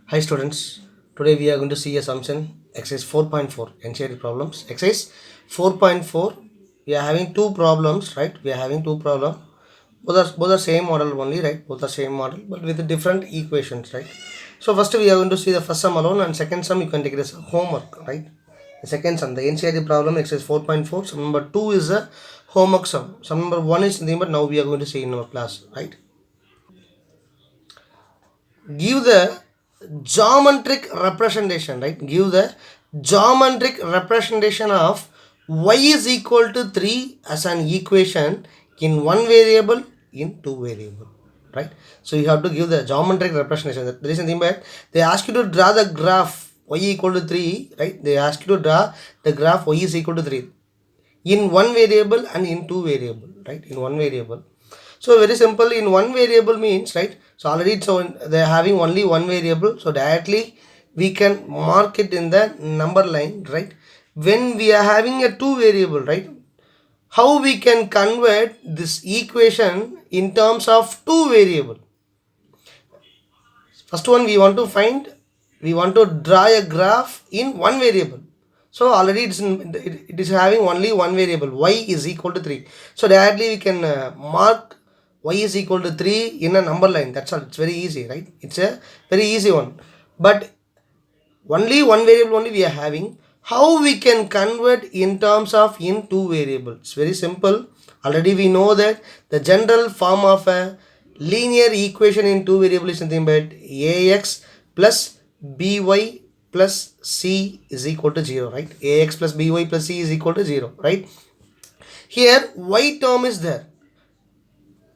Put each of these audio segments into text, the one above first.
Hi students, today we are going to see assumption exercise 4.4 NCERT problems. Exercise 4.4, we are having two problems, right? We are having two problems. Both are same model only, right? Both are same model, but with different equations, right? So first we are going to see the first sum alone, and second sum you can take it as homework, right? The second sum, the NCERT problem exercise 4.4. Sum number 2 is a homework sum. Sum number 1 is nothing, but now we are going to see in our class, right? Give the geometric representation, right? Give the geometric representation of y is equal to 3 as an equation in one variable, in two variable, right? So you have to give the geometric representation. There is something bad. They ask you to draw the graph y equal to 3, right? They ask you to draw the graph y is equal to 3 in one variable and in two variable, right? In one variable. So very simple, in one variable means, right? So already they're having only one variable, so directly we can mark it in the number line, right? When we are having a two variable, right? How we can convert this equation in terms of two variable? First one, we want to draw a graph in one variable. So already it is having only one variable, y is equal to 3. So directly we can mark y is equal to 3 in a number line. That's all. It's very easy, right? It's a very easy one. But only one variable only we are having. How we can convert in terms of in two variables? Very simple. Already we know that the general form of a linear equation in two variables is nothing but ax plus by plus c is equal to 0, right? Ax plus by plus c is equal to 0, right? Here y term is there,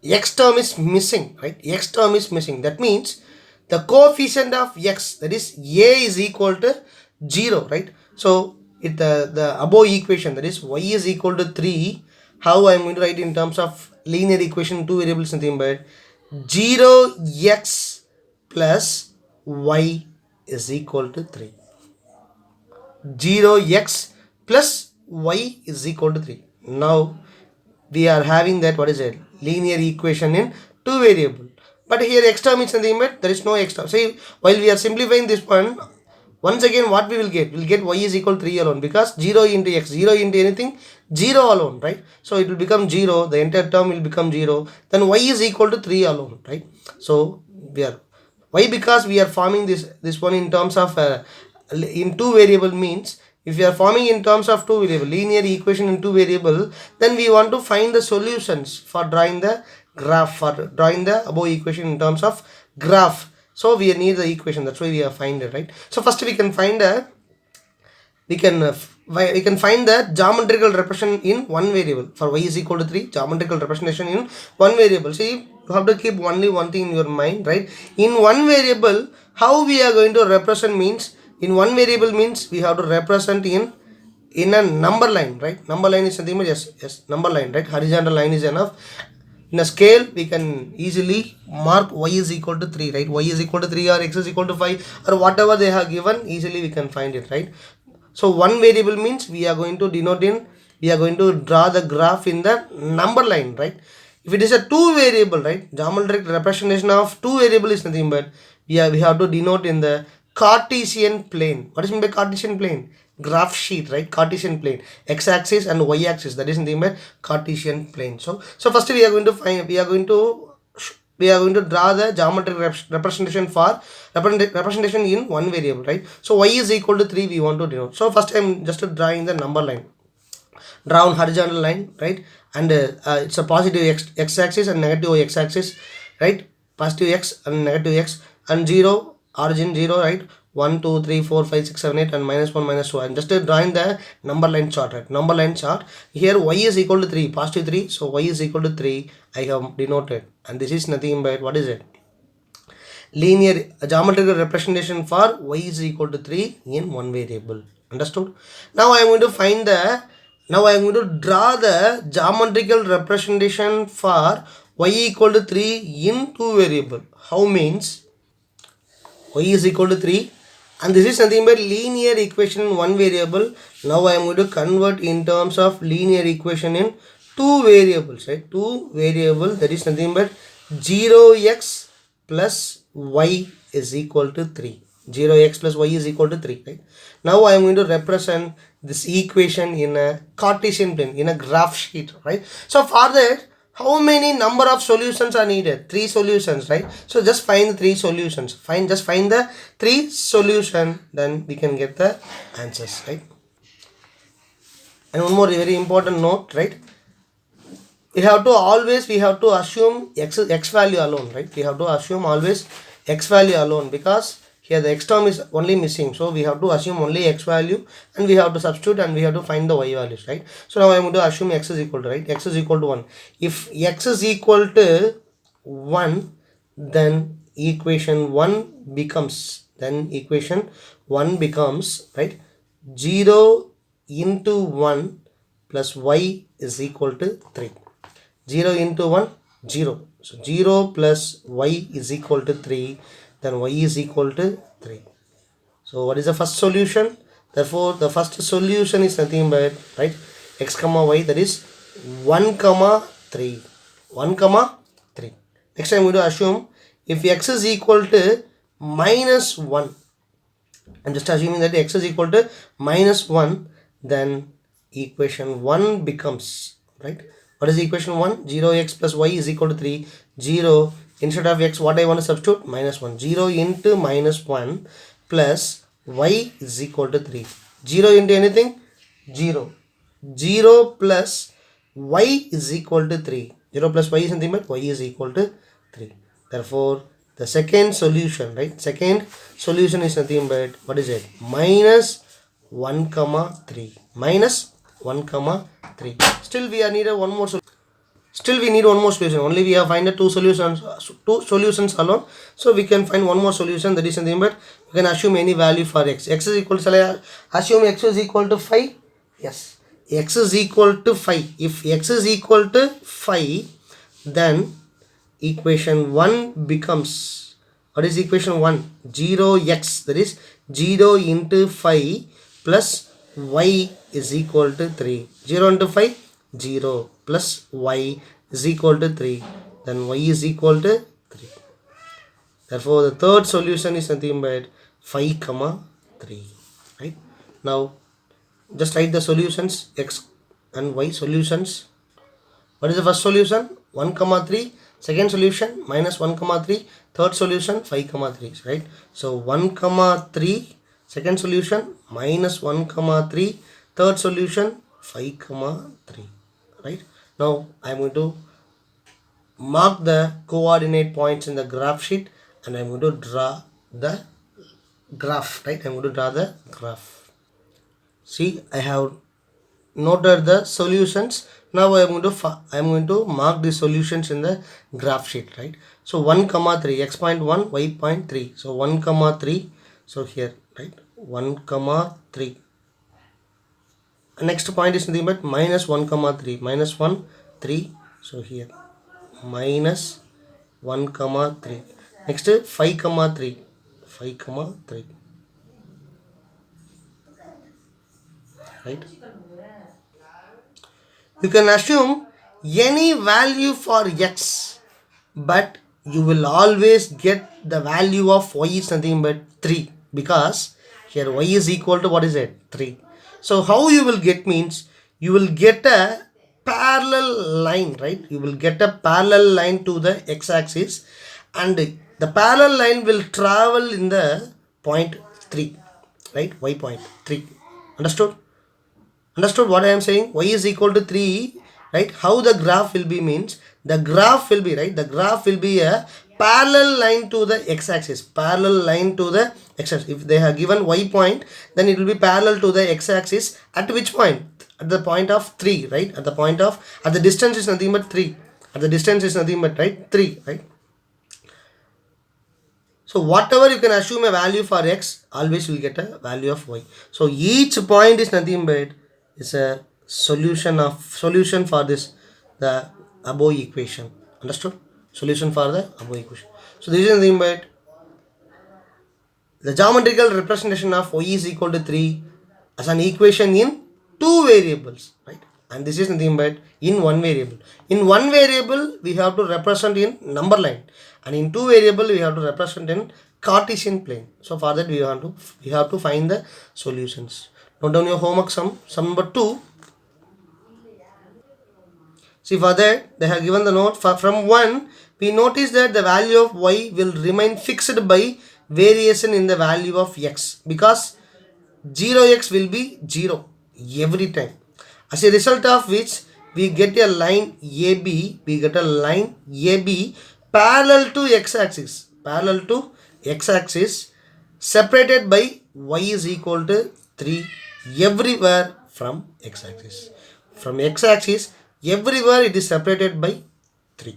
x term is missing, right? X term is missing. That means the coefficient of x, that is a, is equal to 0, right? So the above equation, that is y is equal to 3, how I am going to write in terms of linear equation, two variables, nothing but 0x plus y is equal to 3. 0x plus y is equal to 3. Now we are having that, what is it, linear equation in two variable, but here x term is nothing but there is no x term. See, while we are simplifying this one, once again what we will get, we'll get y is equal to 3 alone, because 0 into x, 0 into anything, 0 alone, right? So it will become 0, the entire term will become 0, then y is equal to 3 alone, right? So we are, why? Because we are forming this one in terms of in two variable means, if we are forming in terms of two variable linear equation in two variable, then we want to find the solutions for drawing the graph, for drawing the above equation in terms of graph. So we need the equation, that's why we are find it, right? So first we can find a, we can find the geometrical representation in one variable. For y is equal to 3, geometrical representation in one variable. See, you have to keep only one thing in your mind, right? In one variable, how we are going to represent means, in one variable means we have to represent in a number line, right? Number line is something, yes, number line, right? Horizontal line is enough. In a scale, we can easily mark y is equal to 3, right? Y is equal to 3 or x is equal to 5 or whatever they have given, easily we can find it, right? So one variable means we are going to denote in, we are going to draw the graph in the number line, right? If it is a two variable, right, geometric representation of two variable is nothing but we have to denote in the Cartesian plane. What is meant by Cartesian plane? Graph sheet, right? Cartesian plane, x-axis and y-axis, that is nothing but Cartesian plane. So first we are going to find, we are going to draw the geometric representation for representation in one variable, right? So y is equal to 3 we want to denote. So first I'm just drawing the number line, draw on horizontal line, right? And it's a positive x-axis and negative x-axis, right? Positive x and negative x, and 0, origin 0, right? 1 2 3 4 5 6 7 8 and minus 1 minus 2. I'm just drawing the number line chart, right? Number line chart. Here y is equal to 3, positive 3, so y is equal to 3 I have denoted, and this is nothing but, what is it, linear geometrical representation for y is equal to 3 in one variable. Understood? Now I am going to find the, now I am going to draw the geometrical representation for y equal to 3 in two variable. How means, y is equal to 3 and this is nothing but linear equation in one variable. Now I am going to convert in terms of linear equation in two variables, right? Two variable, that is nothing but 0x plus y is equal to 3. 0x plus y is equal to 3, right? Now I am going to represent this equation in a Cartesian plane, in a graph sheet, right? So for that, how many number of solutions are needed? 3 solutions, right? So just find the 3 solutions. Just find the 3 solution, then we can get the answers, right? And one more very important note, right? We have to assume x value alone, right? We have to assume always x value alone, because here the x term is only missing, so we have to assume only x value, and we have to substitute, and we have to find the y values, right? So now I am going to assume x is equal to, right, x is equal to 1. If x is equal to 1, then equation 1 becomes, right, 0 into 1 plus y is equal to 3. 0 into 1, 0. So 0 plus y is equal to 3. Then y is equal to 3. So what is the first solution? Therefore, the first solution is nothing but, right, x comma y, that is 1 comma 3. 1 comma 3. Next I'm going to assume if x is equal to minus 1. I'm just assuming that x is equal to minus 1. Then equation 1 becomes, right, what is equation 1? 0x plus y is equal to 3. 0, instead of x, what I want to substitute? Minus 1. 0 into minus 1 plus y is equal to 3. 0 into anything? 0. 0 plus y is equal to 3. 0 plus y is nothing but y is equal to 3. Therefore, the second solution, right? Second solution is nothing but, what is it? Minus 1 comma 3. Minus 1 comma 3. Still we are needed one more solution. Still we need one more solution. Only we have find two solutions alone. So we can find one more solution, that is nothing but you can assume any value for x. X is equal to, shall I assume x is equal to 5? Yes. X is equal to 5. If x is equal to 5, then equation 1 becomes, what is equation 1? 0x, that is 0 into 5 plus y is equal to 3. 0 into 5, 0 plus y is equal to 3. Then y is equal to 3. Therefore, the third solution is nothing but 5 comma 3. Right? Now, just write the solutions, x and y solutions. What is the first solution? 1 comma 3. Second solution minus 1 comma 3. Third solution 5 comma 3. Right? So 1 comma 3. Second solution minus 1 comma 3. Third solution 5 comma 3. Right? Now I am going to mark the coordinate points in the graph sheet, and I am going to draw the graph. Right? I am going to draw the graph. See, I have noted the solutions. Now I am going to mark the solutions in the graph sheet, right? So 1 comma 3, x point 1, y point 3. So 1 comma 3. So here, right, 1 comma 3. Next point is nothing but minus 1 comma 3. Minus 1, 3. So here minus 1 comma 3. Next 5 comma 3. 5 comma 3. Right? You can assume any value for x, but you will always get the value of y is nothing but 3, because here y is equal to, what is it? 3. So how you will get means, you will get a parallel line, right? You will get a parallel line to the x-axis, and the parallel line will travel in the point 3, right? Y point 3. Understood? Understood what I am saying? Y is equal to 3, right? How the graph will be means, the graph will be, right, the graph will be a parallel line to the x-axis. Parallel line to the x-axis. If they have given y point, then it will be parallel to the x-axis. At which point? At the point of 3, right? At the distance is nothing but 3. At the distance is nothing but, right, 3, right? So whatever you can assume a value for x, always you will get a value of y. So each point is nothing but is a solution for this, the above equation. Understood? Solution for the above equation. So this is nothing but the geometrical representation of y is equal to 3 as an equation in two variables, right? and this is nothing but in one variable. In one variable we have to represent in number line, and in two variable we have to represent in Cartesian plane. So for that we have to find the solutions. Note down your homework sum number 2. See, for that they have given the note from 1 we notice that the value of y will remain fixed by variation in the value of x, because 0x will be 0 every time. As a result of which we get a line AB, parallel to x-axis, separated by y is equal to 3 everywhere from x-axis. From x-axis, everywhere it is separated by 3.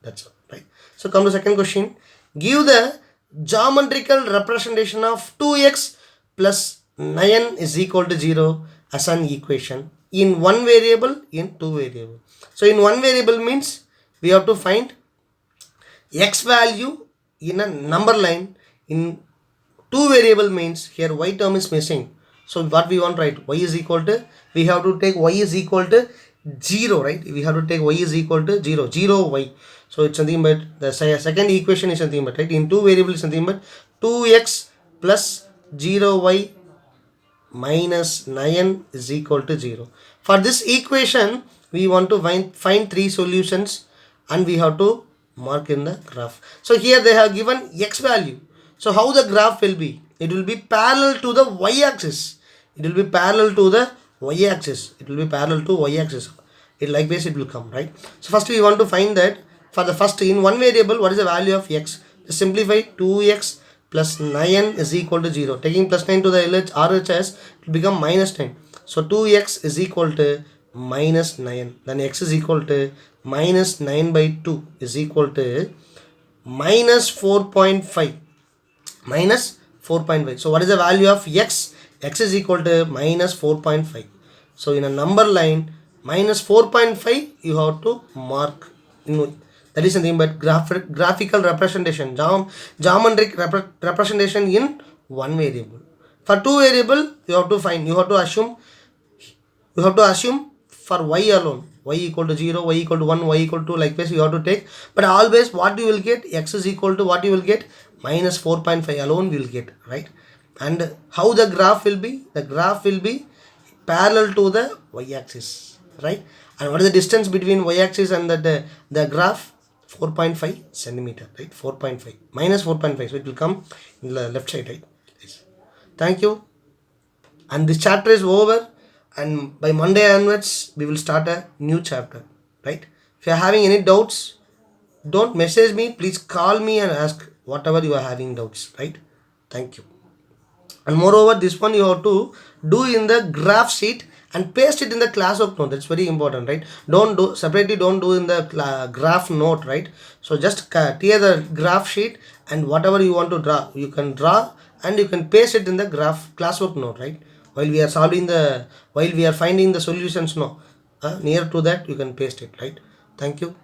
That's all, right? So come to second question. Give the geometrical representation of 2x plus 9 is equal to 0 as an equation in one variable, in two variable. So in one variable means we have to find x value in a number line. In two variable means here y term is missing. So what we want to write, y is equal to, we have to take y is equal to 0, right? We have to take y is equal to 0, 0 y. So it's something but the second equation is something but, right? In two variables something but 2x plus 0y minus 9 is equal to 0. For this equation we want to find three solutions, and we have to mark in the graph. So here they have given x value. So how the graph will be? It will be parallel to the y-axis. It will be parallel to the y-axis. It will be parallel to y-axis. It like this it will come, right? So first we want to find that for the first in one variable what is the value of x. Just simplify 2x plus 9 is equal to 0. Taking plus 9 to the RHS, it will become minus 9. So 2x is equal to minus 9. Then x is equal to minus 9 by 2 is equal to minus 4.5. Minus 4.5. So what is the value of x? X is equal to minus 4.5. So in a number line, minus 4.5 you have to mark. That is something but graphical representation, geometric representation in one variable. For two variable you have to assume for y alone, y equal to 0, y equal to 1, y equal to, like this you have to take. But always what you will get, x is equal to what you will get, minus 4.5 alone we will get, right? And how the graph will be? The graph will be parallel to the y-axis, right? And what is the distance between y-axis and the graph? 4.5 centimeter, right? 4.5 minus 4.5, so it will come in the left side, right? Yes. Thank you. And this chapter is over, and by Monday onwards we will start a new chapter, right? If you are having any doubts, don't message me, please call me and ask whatever you are having doubts, right? Thank you. And moreover, this one you have to do in the graph sheet and paste it in the classwork note. That's very important, right? Don't do in the graph note, right? So just tear the graph sheet, and whatever you want to draw, you can draw and you can paste it in the classwork note, right? While we are finding the solutions, near to that you can paste it, right? Thank you.